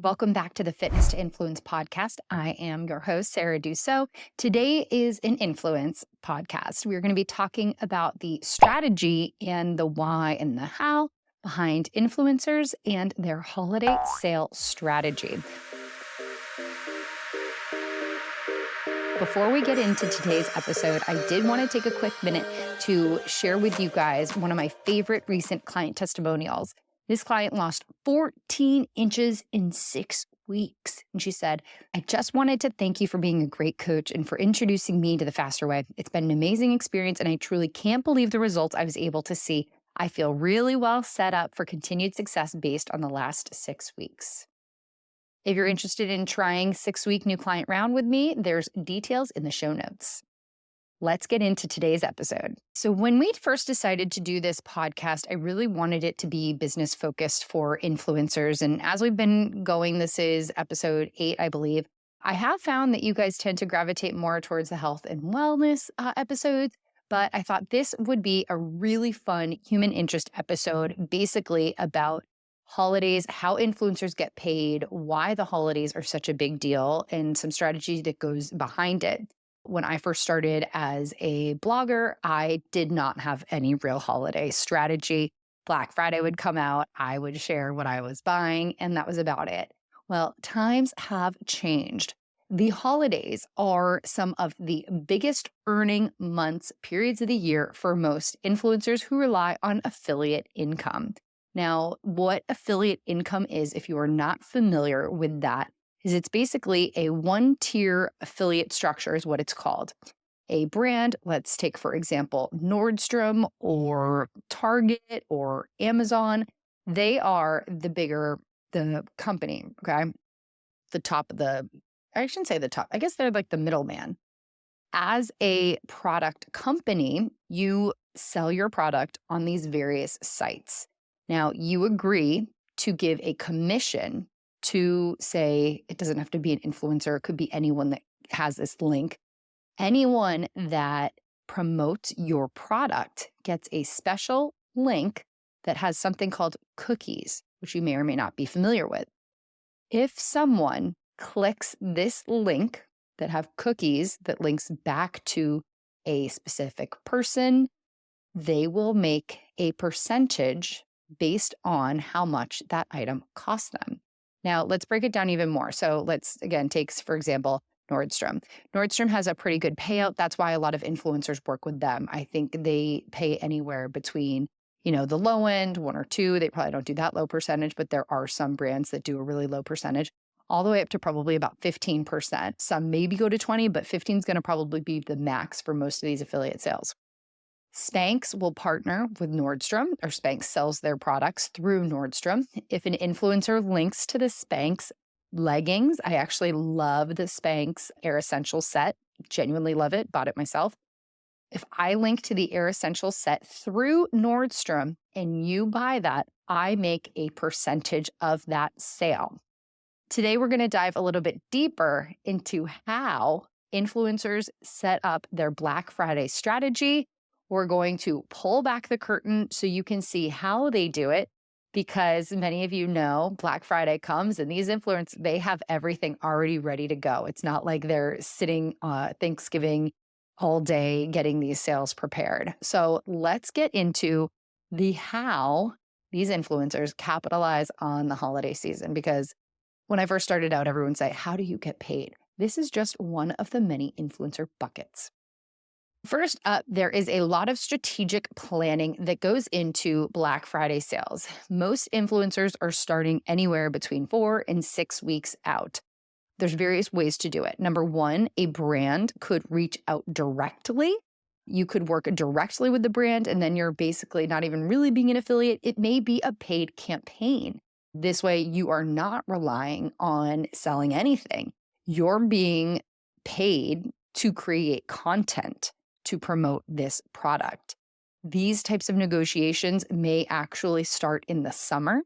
Welcome back to the Fitness to Influence podcast. I am your host, Sarah Dussault. Today is an influence podcast. We're going to be talking about the strategy and the why and the how behind influencers and their holiday sale strategy. Before we get into today's episode, I did want to take a quick minute to share with you guys one of my favorite recent client testimonials. This client lost 14 inches in 6 weeks. And she said, I just wanted to thank you for being a great coach and for introducing me to the faster way. It's been an amazing experience, and I truly can't believe the results I was able to see. I feel really well set up for continued success based on the last 6 weeks. If you're interested in trying 6-week new client round with me, there's details in the show notes. Let's get into today's episode. So when we first decided to do this podcast, I really wanted it to be business focused for influencers. And as we've been going, this is episode 8, I believe. I have found that you guys tend to gravitate more towards the health and wellness episodes, but I thought this would be a really fun human interest episode, basically about holidays, how influencers get paid, why the holidays are such a big deal, and some strategy that goes behind it. When I first started as a blogger, I did not have any real holiday strategy. Black Friday would come out, I would share what I was buying, and that was about it. Well, times have changed. The holidays are some of the biggest earning months, periods of the year for most influencers who rely on affiliate income. Now, what affiliate income is, if you are not familiar with that, is it's basically a one-tier affiliate structure is what it's called. A brand, let's take, for example, Nordstrom or Target or Amazon. They are the company, okay? The top of I shouldn't say the top. I guess they're like the middleman. As a product company, you sell your product on these various sites. Now, you agree to give a commission to, say, it doesn't have to be an influencer, it could be anyone that has this link. Anyone that promotes your product gets a special link that has something called cookies, which you may or may not be familiar with. If someone clicks this link that have cookies that links back to a specific person, they will make a percentage based on how much that item costs them. Now, let's break it down even more. So let's, again, take, for example, Nordstrom. Nordstrom has a pretty good payout. That's why a lot of influencers work with them. I think they pay anywhere between, the low end, 1 or 2. They probably don't do that low percentage, but there are some brands that do a really low percentage, all the way up to probably about 15%. Some maybe go to 20, but 15 is going to probably be the max for most of these affiliate sales. Spanx will partner with Nordstrom, or Spanx sells their products through Nordstrom. If an influencer links to the Spanx leggings, I actually love the Spanx Air Essentials set, genuinely love it, bought it myself. If I link to the Air Essentials set through Nordstrom and you buy that, I make a percentage of that sale. Today, we're going to dive a little bit deeper into how influencers set up their Black Friday strategy. We're going to pull back the curtain so you can see how they do it, because many of you know Black Friday comes and these influencers, they have everything already ready to go. It's not like they're sitting Thanksgiving all day getting these sales prepared. So let's get into the how these influencers capitalize on the holiday season, because when I first started out, everyone would say, how do you get paid? This is just one of the many influencer buckets. First up, there is a lot of strategic planning that goes into Black Friday sales. Most influencers are starting anywhere between 4 and 6 weeks out. There's various ways to do it. Number one, a brand could reach out directly. You could work directly with the brand, and then you're basically not even really being an affiliate. It may be a paid campaign. This way, you are not relying on selling anything. You're being paid to create content to promote this product. These types of negotiations may actually start in the summer.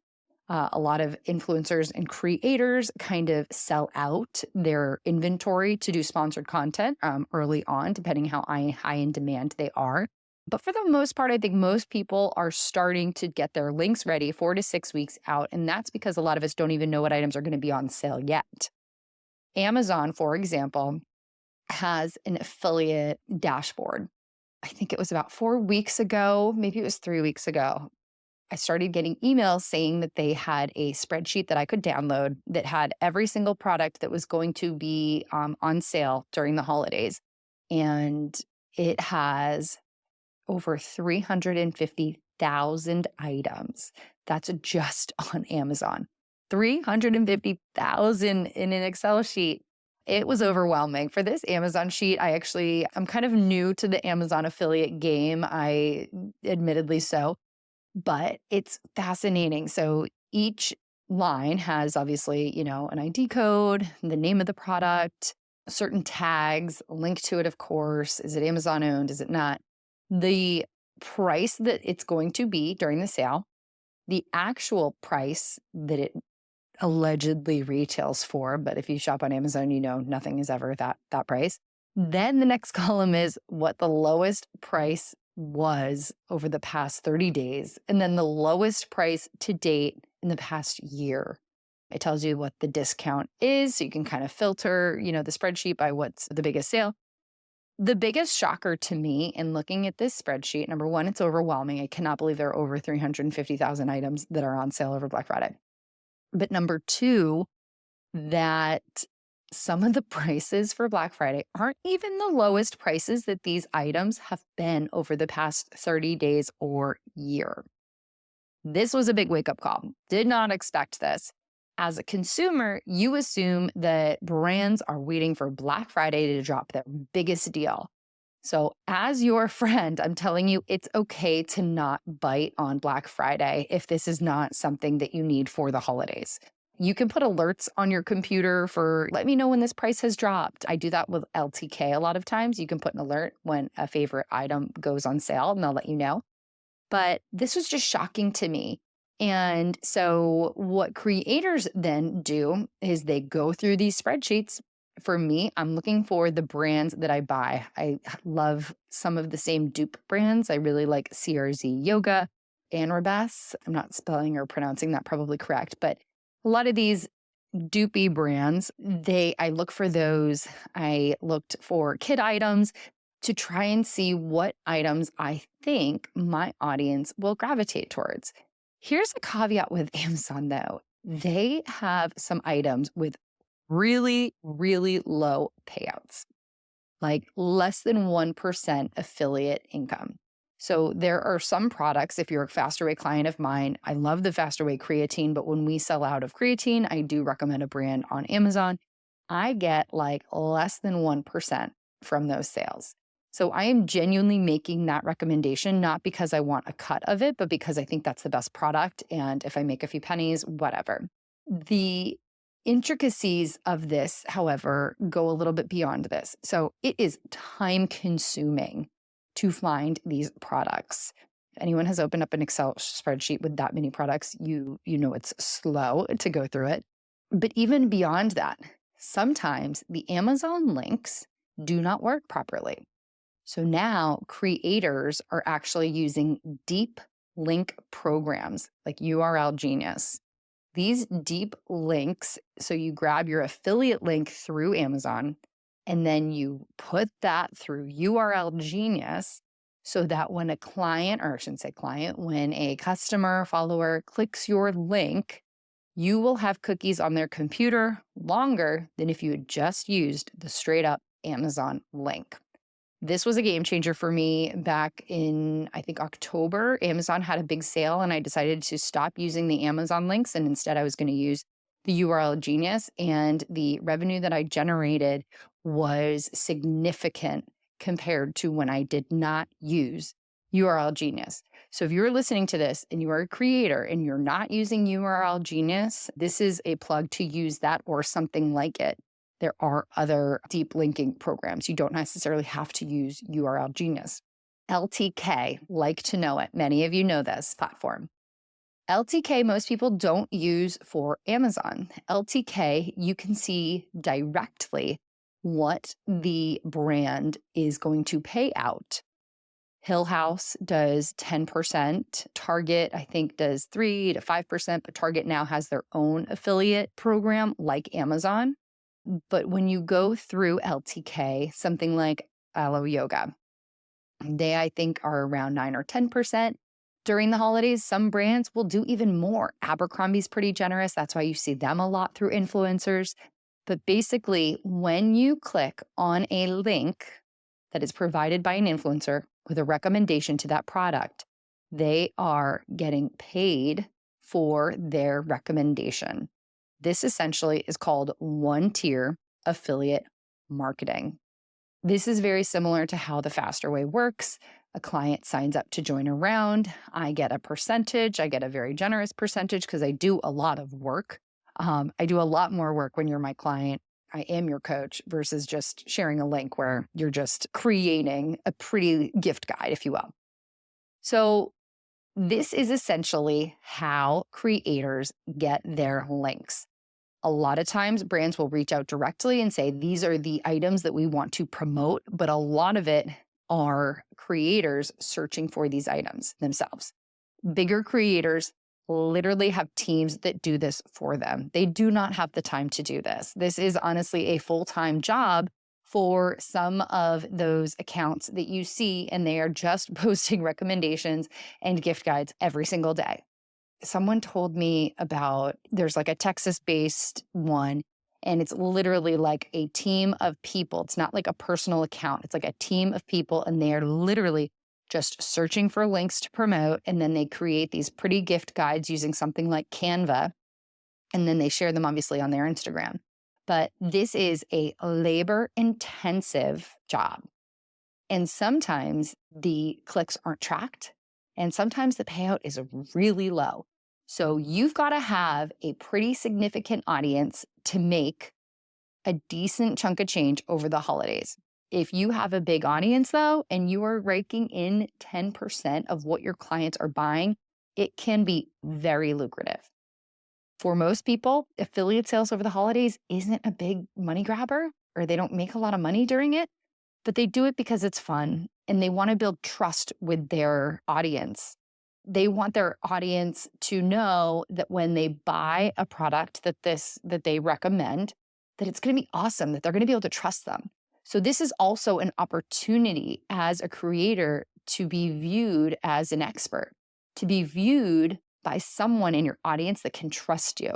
A lot of influencers and creators kind of sell out their inventory to do sponsored content early on, depending how high in demand they are. But for the most part, I think most people are starting to get their links ready 4 to 6 weeks out. And that's because a lot of us don't even know what items are going to be on sale yet. Amazon, for example, has an affiliate dashboard. I think it was about 4 weeks ago, maybe it was 3 weeks ago. I started getting emails saying that they had a spreadsheet that I could download that had every single product that was going to be on sale during the holidays. And it has over 350,000 items. That's just on Amazon. 350,000 in an Excel sheet. It was overwhelming. For this Amazon sheet, I'm kind of new to the Amazon affiliate game, I admittedly so, but it's fascinating. So each line has obviously, an ID code, the name of the product, certain tags, a link to it, of course. Is it Amazon owned? Is it not? The price that it's going to be during the sale, the actual price that it allegedly retails for, but if you shop on Amazon, nothing is ever that price. Then the next column is what the lowest price was over the past 30 days, and then the lowest price to date in the past year. It tells you what the discount is, so you can kind of filter, the spreadsheet by what's the biggest sale. The biggest shocker to me in looking at this spreadsheet, number one, it's overwhelming. I cannot believe there are over 350,000 items that are on sale over Black Friday. But number two, that some of the prices for Black Friday aren't even the lowest prices that these items have been over the past 30 days or year. This was a big wake-up call. Did not expect this. As a consumer, you assume that brands are waiting for Black Friday to drop their biggest deal. So as your friend, I'm telling you, it's okay to not bite on Black Friday if this is not something that you need for the holidays. You can put alerts on your computer for, let me know when this price has dropped. I do that with LTK a lot of times. You can put an alert when a favorite item goes on sale and they'll let you know. But this was just shocking to me. And so what creators then do is they go through these spreadsheets. For me, I'm looking for the brands that I buy. I love some of the same dupe brands. I really like CRZ Yoga, Anrobas. I'm not spelling or pronouncing that probably correct, but a lot of these dupey brands, I look for those. I looked for kid items to try and see what items I think my audience will gravitate towards. Here's a caveat with Amazon though. They have some items with really, really low payouts, like less than 1% affiliate income. So there are some products, if you're a Fasterway client of mine, I love the Fasterway creatine, but when we sell out of creatine, I do recommend a brand on Amazon. I get like less than 1% from those sales. So I am genuinely making that recommendation, not because I want a cut of it, but because I think that's the best product. And if I make a few pennies, whatever. The intricacies of this, however, go a little bit beyond this. So it is time consuming to find these products. If anyone has opened up an Excel spreadsheet with that many products, you know it's slow to go through it. But even beyond that, sometimes the Amazon links do not work properly. So now creators are actually using deep link programs like URL Genius. These deep links, so you grab your affiliate link through Amazon and then you put that through URL Genius so that when a client, or I shouldn't say client, when a customer, follower clicks your link, you will have cookies on their computer longer than if you had just used the straight up Amazon link. This was a game changer for me back in, I think, October. Amazon had a big sale and I decided to stop using the Amazon links and instead I was going to use the URL Genius, and the revenue that I generated was significant compared to when I did not use URL Genius. So if you're listening to this and you are a creator and you're not using URL Genius, this is a plug to use that or something like it. There are other deep linking programs. You don't necessarily have to use URL Genius. LTK, like to know it. Many of you know this platform. LTK, most people don't use for Amazon. LTK, you can see directly what the brand is going to pay out Hill House does 10%. Target, I think, does 3 to 5%, but Target now has their own affiliate program like Amazon. But when you go through LTK, something like Alo Yoga, they, I think, are around 9 or 10%. During the holidays, some brands will do even more. Abercrombie's pretty generous. That's why you see them a lot through influencers. But basically, when you click on a link that is provided by an influencer with a recommendation to that product, they are getting paid for their recommendation. This essentially is called one-tier affiliate marketing. This is very similar to how the Faster Way works. A client signs up to join a round. I get a percentage. I get a very generous percentage because I do a lot of work. I do a lot more work when you're my client. I am your coach versus just sharing a link where you're just creating a pretty gift guide, if you will. So this is essentially how creators get their links. A lot of times brands will reach out directly and say, these are the items that we want to promote, but a lot of it are creators searching for these items themselves. Bigger creators literally have teams that do this for them. They do not have the time to do this. This is honestly a full-time job for some of those accounts that you see, and they are just posting recommendations and gift guides every single day. Someone told me about, there's like a Texas-based one, and it's literally like a team of people. It's not like a personal account. It's like a team of people, and they are literally just searching for links to promote, and then they create these pretty gift guides using something like Canva, and then they share them obviously on their Instagram. But this is a labor-intensive job. And sometimes the clicks aren't tracked, and sometimes the payout is really low. So you've got to have a pretty significant audience to make a decent chunk of change over the holidays. If you have a big audience though, and you are raking in 10% of what your clients are buying, it can be very lucrative. For most people, affiliate sales over the holidays isn't a big money grabber, or they don't make a lot of money during it, but they do it because it's fun and they want to build trust with their audience. They want their audience to know that when they buy a product that they recommend, that it's going to be awesome, that they're going to be able to trust them. So this is also an opportunity as a creator to be viewed as an expert, to be viewed by someone in your audience that can trust you.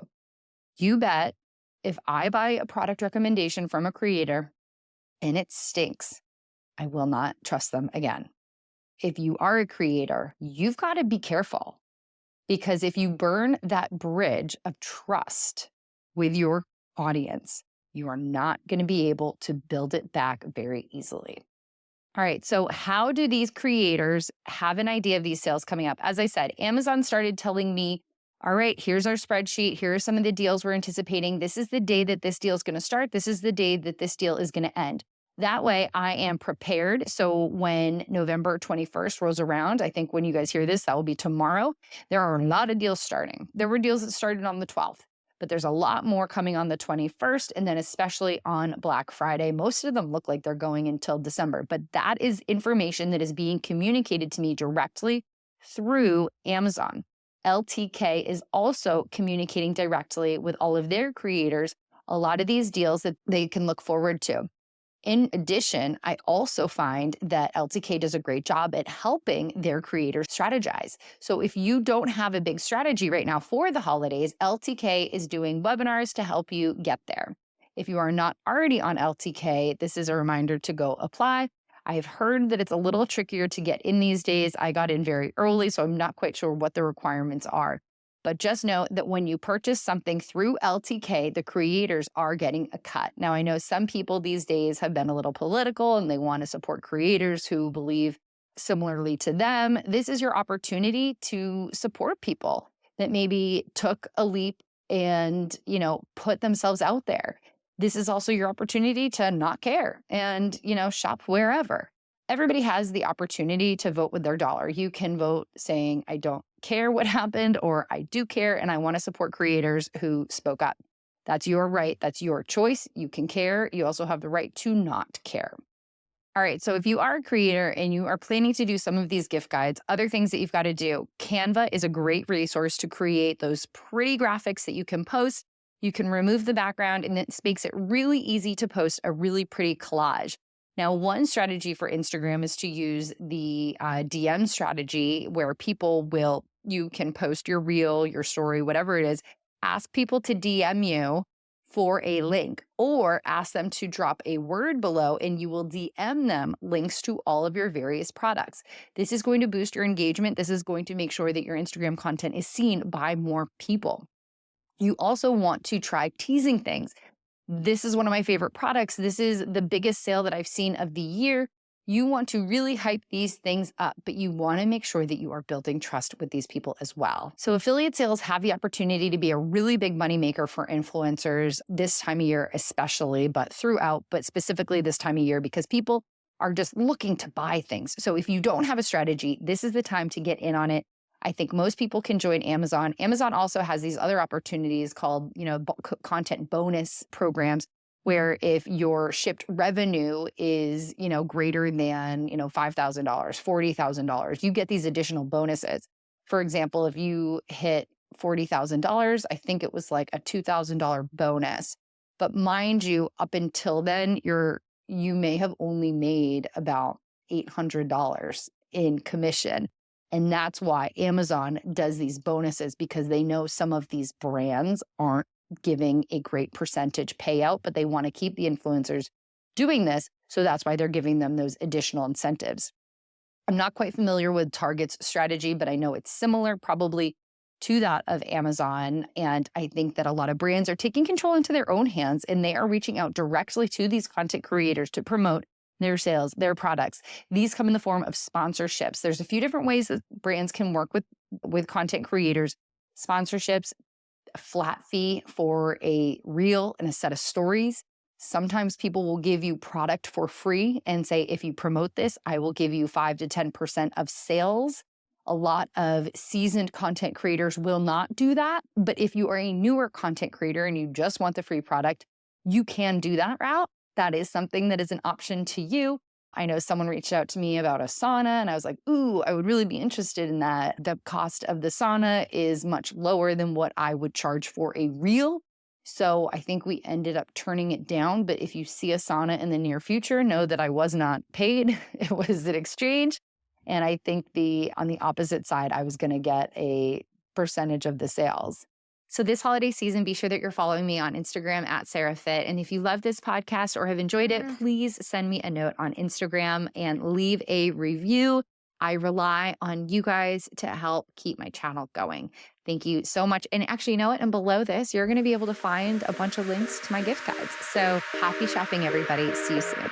You bet if I buy a product recommendation from a creator and it stinks, I will not trust them again. If you are a creator, you've got to be careful, because if you burn that bridge of trust with your audience, you are not going to be able to build it back very easily. All right, so how do these creators have an idea of these sales coming up? As I said, Amazon started telling me, all right, here's our spreadsheet. Here are some of the deals we're anticipating. This is the day that this deal is going to start. This is the day that this deal is going to end. That way I am prepared. So when November 21st rolls around, I think when you guys hear this, that will be tomorrow. There are a lot of deals starting. There were deals that started on the 12th, but there's a lot more coming on the 21st, and then especially on Black Friday. Most of them look like they're going until December, but that is information that is being communicated to me directly through Amazon. LTK is also communicating directly with all of their creators a lot of these deals that they can look forward to. In addition, I also find that LTK does a great job at helping their creators strategize. So if you don't have a big strategy right now for the holidays, LTK is doing webinars to help you get there. If you are not already on LTK, this is a reminder to go apply. I've heard that it's a little trickier to get in these days. I got in very early, so I'm not quite sure what the requirements are. But just know that when you purchase something through LTK, the creators are getting a cut. Now, I know some people these days have been a little political and they want to support creators who believe similarly to them. This is your opportunity to support people that maybe took a leap and, put themselves out there. This is also your opportunity to not care and, shop wherever. Everybody has the opportunity to vote with their dollar. You can vote saying, I don't care what happened, or I do care and I want to support creators who spoke up. That's your right. That's your choice. You can care. You also have the right to not care. All right, so if you are a creator and you are planning to do some of these gift guides, other things that you've got to do, Canva is a great resource to create those pretty graphics that you can post. You can remove the background and it makes it really easy to post a really pretty collage. Now, one strategy for Instagram is to use the DM strategy where you can post your reel, your story, whatever it is, ask people to DM you for a link or ask them to drop a word below and you will DM them links to all of your various products. This is going to boost your engagement. This is going to make sure that your Instagram content is seen by more people. You also want to try teasing things. This is one of my favorite products. This is the biggest sale that I've seen of the year. You want to really hype these things up, but you want to make sure that you are building trust with these people as well. So affiliate sales have the opportunity to be a really big moneymaker for influencers this time of year, especially, but specifically this time of year, because people are just looking to buy things. So if you don't have a strategy, this is the time to get in on it. I think most people can join Amazon. Amazon also has these other opportunities called, content bonus programs, where if your shipped revenue is, greater than, $5,000, $40,000, you get these additional bonuses. For example, if you hit $40,000, I think it was like a $2,000 bonus. But mind you, up until then, you may have only made about $800 in commission. And that's why Amazon does these bonuses, because they know some of these brands aren't giving a great percentage payout, but they want to keep the influencers doing this. So that's why they're giving them those additional incentives. I'm not quite familiar with Target's strategy, but I know it's similar probably to that of Amazon. And I think that a lot of brands are taking control into their own hands and they are reaching out directly to these content creators to promote their sales, their products. These come in the form of sponsorships. There's a few different ways that brands can work with content creators. Sponsorships, a flat fee for a reel and a set of stories. Sometimes people will give you product for free and say, if you promote this, I will give you 5 to 10% of sales. A lot of seasoned content creators will not do that. But if you are a newer content creator and you just want the free product, you can do that route. That is something that is an option to you. I know someone reached out to me about a sauna and I was like, ooh, I would really be interested in that. The cost of the sauna is much lower than what I would charge for a reel. So I think we ended up turning it down. But if you see a sauna in the near future, know that I was not paid. It was an exchange. And I think on the opposite side, I was going to get a percentage of the sales. So this holiday season, be sure that you're following me on Instagram at SarahFit. And if you love this podcast or have enjoyed it, please send me a note on Instagram and leave a review. I rely on you guys to help keep my channel going. Thank you so much. And actually, you know what? And below this, you're going to be able to find a bunch of links to my gift guides. So happy shopping, everybody. See you soon.